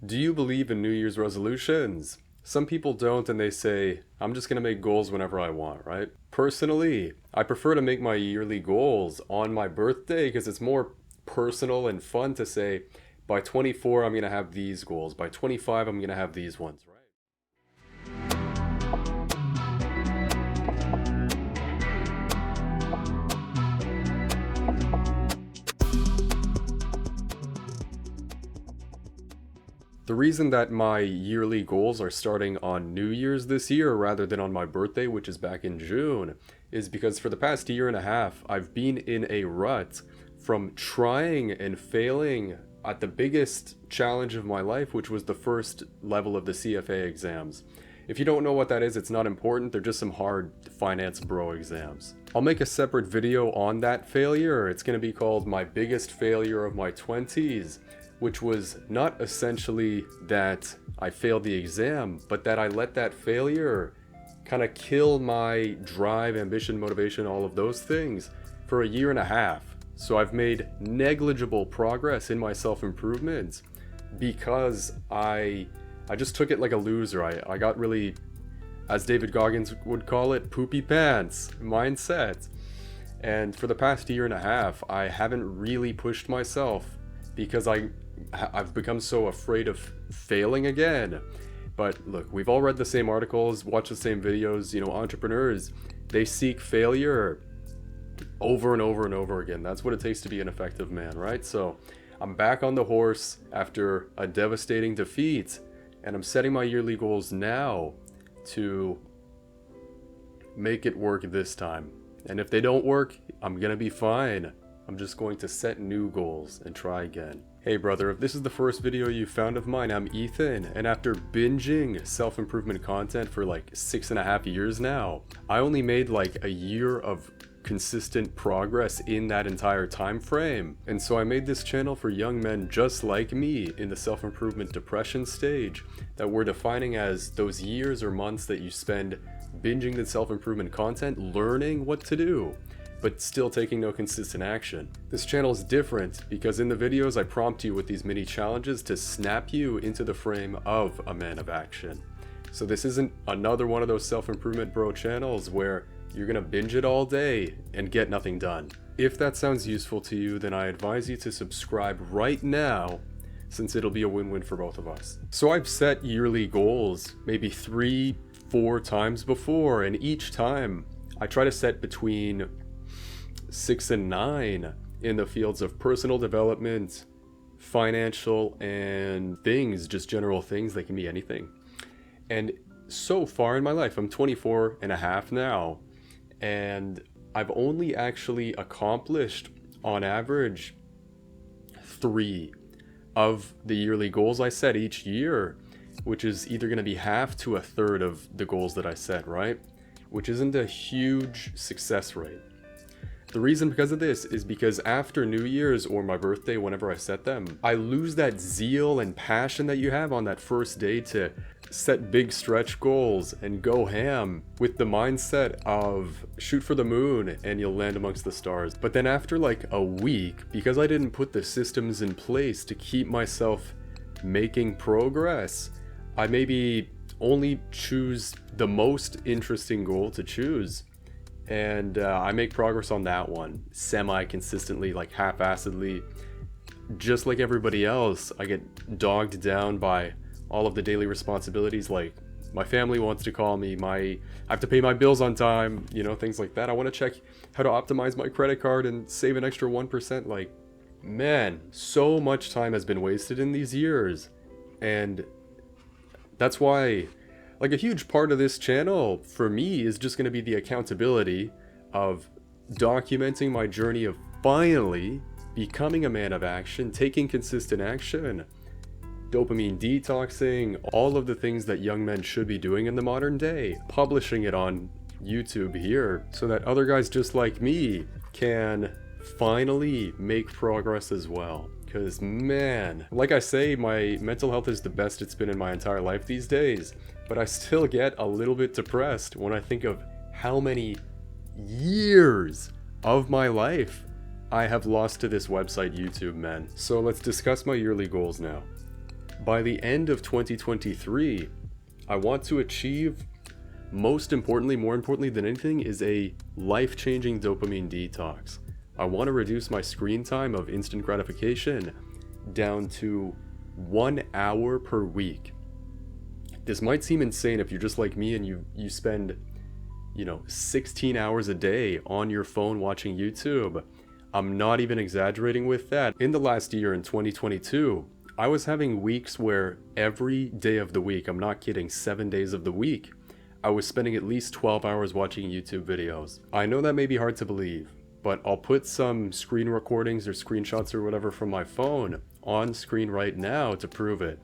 Do you believe in New Year's resolutions? Some people don't and they say, I'm just gonna make goals whenever I want, right? Personally, I prefer to make my yearly goals on my birthday because it's more personal and fun to say, by 24, I'm gonna have these goals. By 25, I'm gonna have these ones, right? The reason that my yearly goals are starting on New Year's this year rather than on my birthday, which is back in June, is because for the past year and a half, I've been in a rut from trying and failing at the biggest challenge of my life, which was the first level of the CFA exams. If you don't know what that is, it's not important. They're just some hard finance bro exams. I'll make a separate video on that failure. It's going to be called My Biggest Failure of My 20s. Which was not essentially that I failed the exam, but that I let that failure kind of kill my drive, ambition, motivation, all of those things for a year and a half. So I've made negligible progress in my self-improvement because I just took it like a loser. I got really, as David Goggins would call it, poopy pants mindset. And for the past year and a half, I haven't really pushed myself because I've become so afraid of failing again. But look, we've all read the same articles, watched the same videos. Entrepreneurs, they seek failure over and over and over again. That's what it takes to be an effective man, right? So I'm back on the horse after a devastating defeat, and I'm setting my yearly goals now to make it work this time. And if they don't work, I'm gonna be fine. I'm just going to set new goals and try again. Hey brother, if this is the first video you found of mine, I'm Ethan, and after binging self-improvement content for like 6.5 years now, I only made like a year of consistent progress in that entire time frame. And so I made this channel for young men just like me in the self-improvement depression stage that we're defining as those years or months that you spend binging the self-improvement content, learning what to do, but still taking no consistent action. This channel is different because in the videos I prompt you with these mini challenges to snap you into the frame of a man of action. So this isn't another one of those self-improvement bro channels where you're gonna binge it all day and get nothing done. If that sounds useful to you, then I advise you to subscribe right now, since it'll be a win-win for both of us. So I've set yearly goals maybe 3-4 times before, and each time I try to set between 6 and 9 in the fields of personal development, financial, and things, just general things. They can be anything. And so far in my life, I'm 24 and a half now, and I've only actually accomplished on average 3 of the yearly goals I set each year, which is either going to be half to a third of the goals that I set, right? Which isn't a huge success rate. The reason because of this is because after New Year's or my birthday, whenever I set them, I lose that zeal and passion that you have on that first day to set big stretch goals and go ham with the mindset of shoot for the moon and you'll land amongst the stars. But then after like a week, because I didn't put the systems in place to keep myself making progress, I maybe only choose the most interesting goal to choose. And I make progress on that one semi-consistently, like half-assedly. Just like everybody else, I get dogged down by all of the daily responsibilities, like my family wants to call me, I have to pay my bills on time, things like that. I want to check how to optimize my credit card and save an extra 1%. Like, man, so much time has been wasted in these years. And that's why, like, a huge part of this channel for me is just going to be the accountability of documenting my journey of finally becoming a man of action, taking consistent action, dopamine detoxing, all of the things that young men should be doing in the modern day, publishing it on YouTube here so that other guys just like me can finally make progress as well. Because, man, like I say, my mental health is the best it's been in my entire life these days. But I still get a little bit depressed when I think of how many years of my life I have lost to this website YouTube, man. So let's discuss my yearly goals now. By the end of 2023, I want to achieve, most importantly, more importantly than anything, is a life-changing dopamine detox. I want to reduce my screen time of instant gratification down to 1 hour per week. This might seem insane if you're just like me and you spend, 16 hours a day on your phone watching YouTube. I'm not even exaggerating with that. In the last year, in 2022, I was having weeks where every day of the week, I'm not kidding, 7 days of the week, I was spending at least 12 hours watching YouTube videos. I know that may be hard to believe, but I'll put some screen recordings or screenshots or whatever from my phone on screen right now to prove it.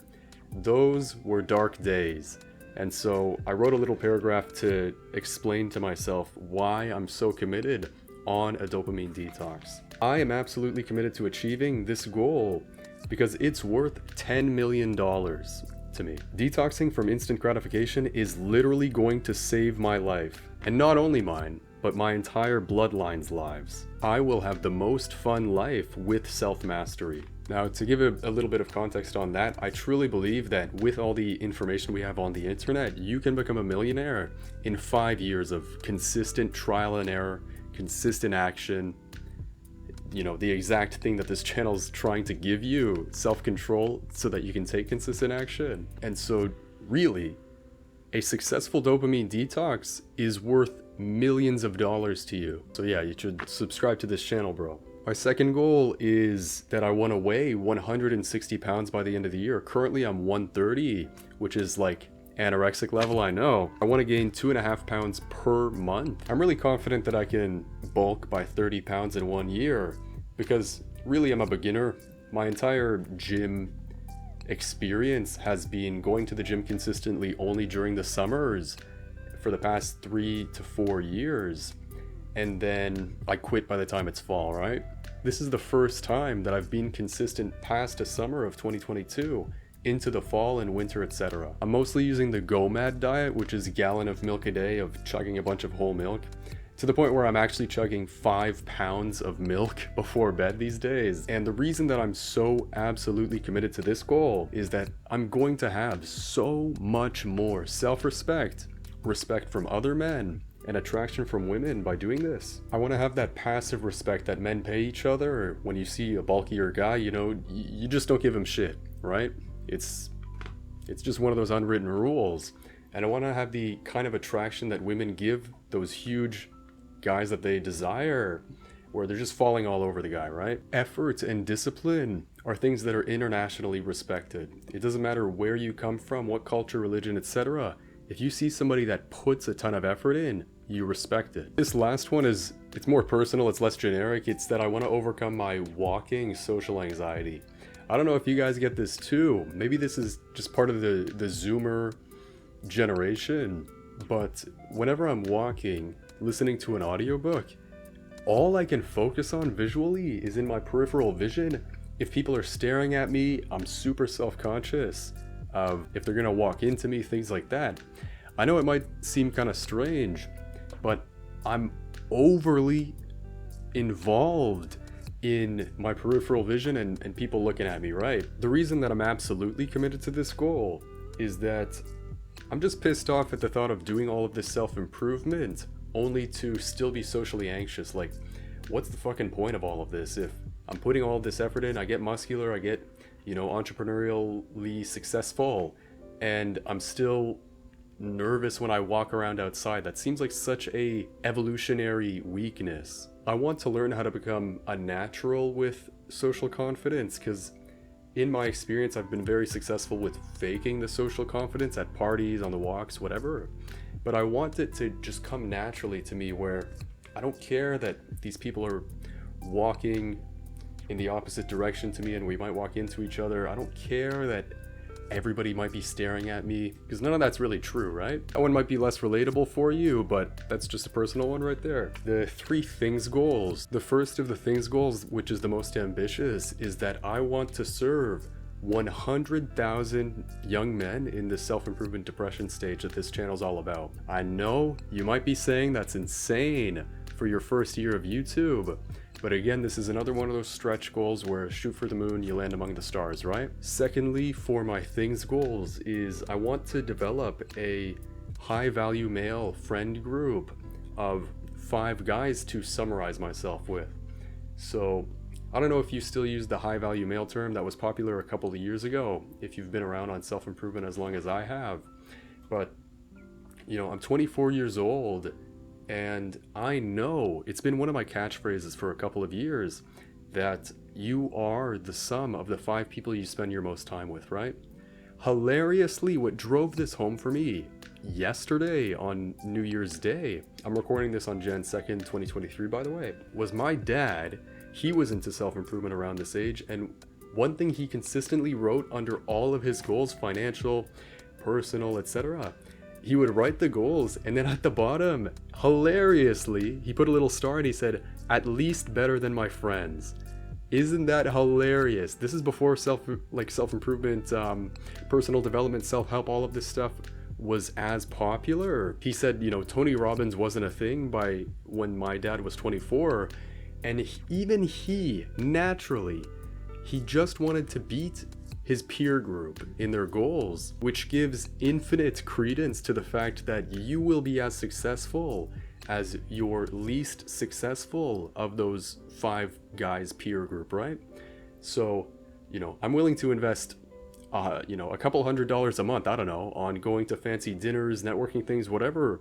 Those were dark days. And so I wrote a little paragraph to explain to myself why I'm so committed on a dopamine detox. I am absolutely committed to achieving this goal because it's worth $10 million to me. Detoxing from instant gratification is literally going to save my life. And not only mine, but my entire bloodline's lives. I will have the most fun life with self-mastery. Now, to give a little bit of context on that, I truly believe that with all the information we have on the internet, you can become a millionaire in 5 years of consistent trial and error, consistent action, the exact thing that this channel is trying to give you, self-control, so that you can take consistent action. And so really, a successful dopamine detox is worth millions of dollars to you. So yeah, you should subscribe to this channel, bro. My second goal is that I want to weigh 160 pounds by the end of the year. Currently I'm 130, which is like anorexic level, I know. I want to gain 2.5 pounds per month. I'm really confident that I can bulk by 30 pounds in 1 year because really I'm a beginner. My entire gym experience has been going to the gym consistently only during the summers for the past 3 to 4 years. And then I quit by the time it's fall, right? This is the first time that I've been consistent past a summer of 2022 into the fall and winter, etc. I'm mostly using the GOMAD diet, which is a gallon of milk a day of chugging a bunch of whole milk, to the point where I'm actually chugging 5 pounds of milk before bed these days. And the reason that I'm so absolutely committed to this goal is that I'm going to have so much more self-respect, respect from other men, and attraction from women by doing this. I want to have that passive respect that men pay each other. When you see a bulkier guy, you just don't give him shit, right? It's just one of those unwritten rules. And I want to have the kind of attraction that women give those huge guys that they desire, where they're just falling all over the guy, right? Effort and discipline are things that are internationally respected. It doesn't matter where you come from, what culture, religion, etc. If you see somebody that puts a ton of effort in, you respect it. This last one it's more personal, it's less generic. It's that I want to overcome my walking social anxiety. I don't know if you guys get this too. Maybe this is just part of the Zoomer generation, but whenever I'm walking, listening to an audiobook, all I can focus on visually is in my peripheral vision. If people are staring at me, I'm super self-conscious of if they're gonna walk into me, things like that. I know it might seem kind of strange, but I'm overly involved in my peripheral vision and people looking at me, right? The reason that I'm absolutely committed to this goal is that I'm just pissed off at the thought of doing all of this self-improvement only to still be socially anxious. Like, what's the fucking point of all of this? If I'm putting all of this effort in, I get muscular, I get, entrepreneurially successful, and I'm still nervous when I walk around outside. That seems like such a evolutionary weakness. I want to learn how to become a natural with social confidence, because in my experience I've been very successful with faking the social confidence at parties, on the walks, whatever. But I want it to just come naturally to me, where I don't care that these people are walking in the opposite direction to me and we might walk into each other. I don't care that everybody might be staring at me, because none of that's really true, right? That one might be less relatable for you, but that's just a personal one right there. The 3 things goals. The first of the things goals, which is the most ambitious, is that I want to serve 100,000 young men in the self-improvement depression stage that this channel's all about. I know you might be saying that's insane for your first year of YouTube, But again, this is another one of those stretch goals where shoot for the moon, you land among the stars, right? Secondly, for my things goals is I want to develop a high value male friend group of 5 guys to summarize myself with. So I don't know if you still use the high value male term that was popular a couple of years ago, if you've been around on self-improvement as long as I have. But, you know, I'm 24 years old, and I know it's been one of my catchphrases for a couple of years that you are the sum of the 5 people you spend your most time with, right? Hilariously, what drove this home for me yesterday on New Year's Day, I'm recording this on Jan 2nd, 2023, by the way, was my dad. He was into self-improvement around this age, and one thing he consistently wrote under all of his goals, financial, personal, etc., he would write the goals, and then at the bottom, hilariously, he put a little star and he said, "At least better than my friends." Isn't that hilarious? This is before self-improvement, personal development, self-help, all of this stuff was as popular. He said, you know, Tony Robbins wasn't a thing by when my dad was 24, and even he, naturally, he just wanted to beat his peer group in their goals, which gives infinite credence to the fact that you will be as successful as your least successful of those 5 guys peer group, right? So, you know, I'm willing to invest you know, a couple $100s a month, I don't know, on going to fancy dinners, networking things, whatever,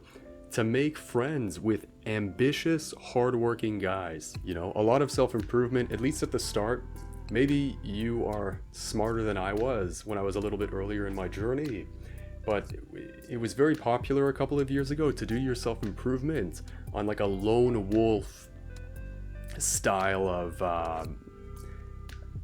to make friends with ambitious, hardworking guys. You know, a lot of self-improvement, at least at the start. Maybe you are smarter than I was when I was a little bit earlier in my journey, but it was very popular a couple of years ago to do your self-improvement on like a lone wolf style of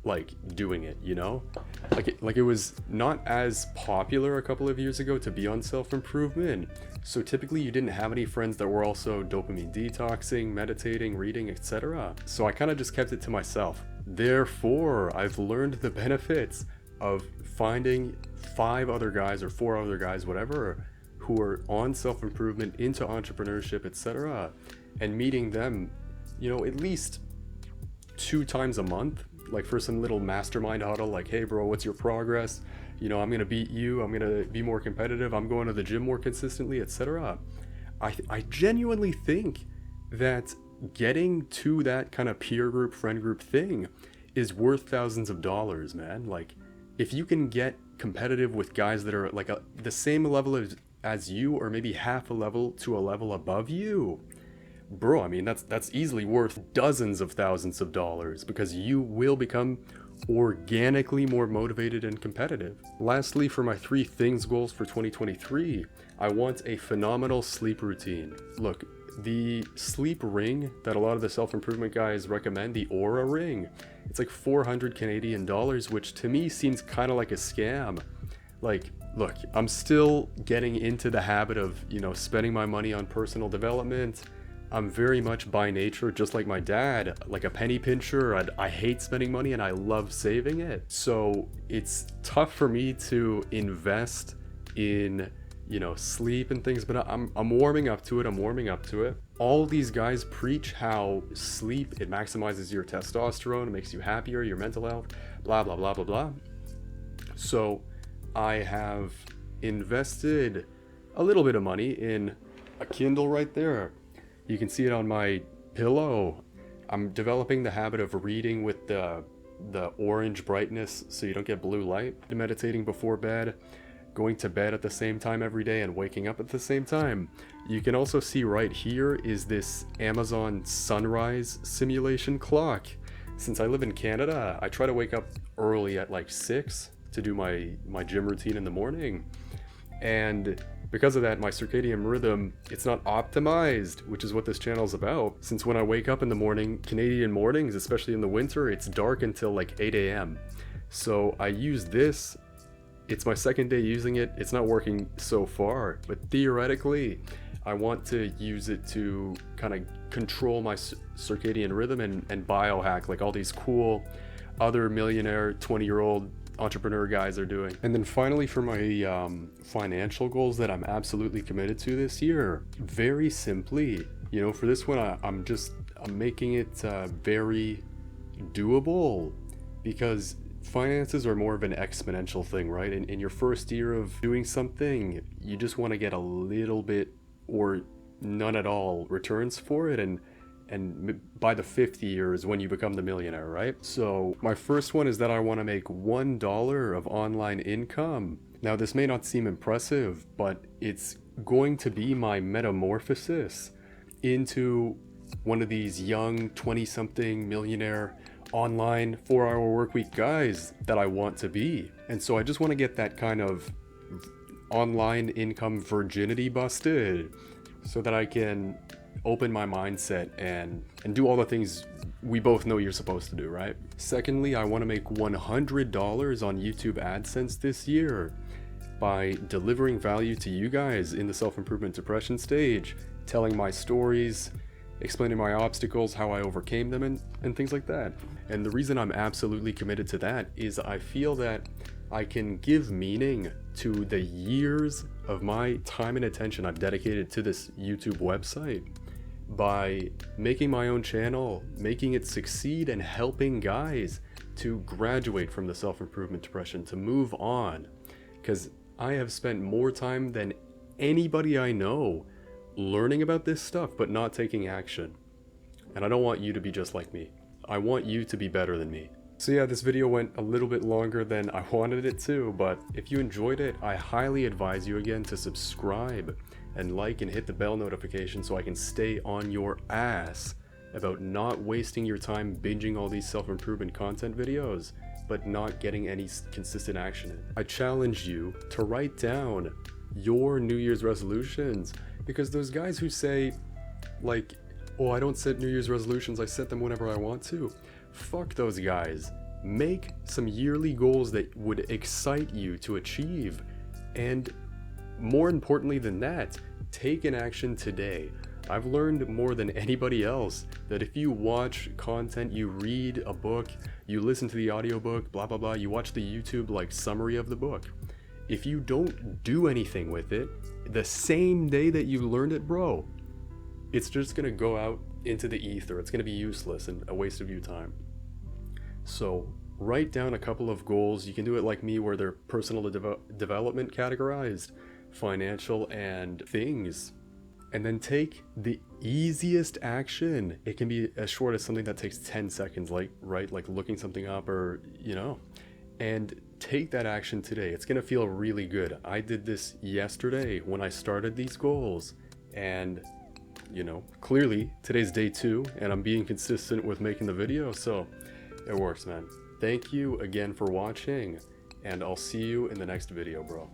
like doing it, you know? Like it was not as popular a couple of years ago to be on self-improvement. So typically you didn't have any friends that were also dopamine detoxing, meditating, reading, etc. So I kind of just kept it to myself. Therefore, I've learned the benefits of finding 5 other guys or 4 other guys, whatever, who are on self-improvement, into entrepreneurship, etc., and meeting them, you know, at least 2 times a month, like for some little mastermind huddle, like, hey bro, what's your progress? You know, I'm gonna beat you, I'm gonna be more competitive, I'm going to the gym more consistently, etc. I genuinely think that getting to that kind of peer group, friend group thing is worth thousands of dollars, man. Like, if you can get competitive with guys that are like the same level as you, or maybe half a level to a level above you, bro, I mean, that's easily worth dozens of thousands of dollars, because you will become organically more motivated and competitive. Lastly, for my 3 things goals for 2023, I want a phenomenal sleep routine. Look, the sleep ring that a lot of the self-improvement guys recommend, the Aura ring, it's like 400 Canadian dollars, which to me seems kind of like a scam. Like, look, I'm still getting into the habit of, you know, spending my money on personal development. I'm very much by nature, just like my dad, like a penny pincher. I hate spending money and I love saving it. So it's tough for me to invest in, you know, sleep and things, but I'm warming up to it. All these guys preach how sleep, it maximizes your testosterone, it makes you happier, your mental health, blah, blah, blah, blah, blah. So I have invested a little bit of money in a Kindle right there. You can see it on my pillow. I'm developing the habit of reading with the orange brightness so you don't get blue light. Meditating before bed, going to bed at the same time every day, and waking up at the same time. You can also see right here is this Amazon sunrise simulation clock. Since I live in Canada, I try to wake up early at like 6 to do my gym routine in the morning. And because of that, my circadian rhythm, it's not optimized, which is what this channel is about. Since when I wake up in the morning, Canadian mornings, especially in the winter, it's dark until like 8 a.m. So I use this. It's my 2nd day using it. It's not working so far, but theoretically, I want to use it to kind of control my circadian rhythm and biohack, like all these cool other millionaire 20-year-old entrepreneur guys are doing. And then finally, for my financial goals that I'm absolutely committed to this year, very simply, you know, for this one, I'm making it very doable, because finances are more of an exponential thing, right? In your first year of doing something, you just want to get a little bit or none at all returns for it, and by the fifth year is when you become the millionaire, right? So my first one is that I want to make $1 of online income. Now this may not seem impressive, but it's going to be my metamorphosis into one of these young 20-something millionaire online 4-hour workweek guys that I want to be. And so I just want to get that kind of online income virginity busted so that I can open my mindset and do all the things we both know you're supposed to do, right? Secondly, I want to make $100 on YouTube AdSense this year by delivering value to you guys in the self-improvement depression stage, telling my stories, explaining my obstacles, how I overcame them, and things like that. And the reason I'm absolutely committed to that is I feel that I can give meaning to the years of my time and attention I've dedicated to this YouTube website by making my own channel, making it succeed, and helping guys to graduate from the self-improvement depression, to move on. Because I have spent more time than anybody I know learning about this stuff but not taking action. And I don't want you to be just like me. I want you to be better than me. So yeah, this video went a little bit longer than I wanted it to, but if you enjoyed it, I highly advise you again to subscribe and like and hit the bell notification so I can stay on your ass about not wasting your time binging all these self-improvement content videos but not getting any consistent action in. I challenge you to write down your New Year's resolutions, because those guys who say, like, oh, I don't set New Year's resolutions, I set them whenever I want to. Fuck those guys. Make some yearly goals that would excite you to achieve. And more importantly than that, take an action today. I've learned more than anybody else that if you watch content, you read a book, you listen to the audiobook, blah blah blah, you watch the YouTube like summary of the book, if you don't do anything with it the same day that you learned it, bro, it's just gonna go out into the ether. It's gonna be useless and a waste of your time. So write down a couple of goals. You can do it like me, where they're personal development categorized, financial, and things. And then take the easiest action. It can be as short as something that takes 10 seconds, like looking something up, or and take that action today. It's gonna feel really good. I did this yesterday when I started these goals, and clearly today's day 2 and I'm being consistent with making the video, so it works, man. Thank you again for watching, and I'll see you in the next video, bro.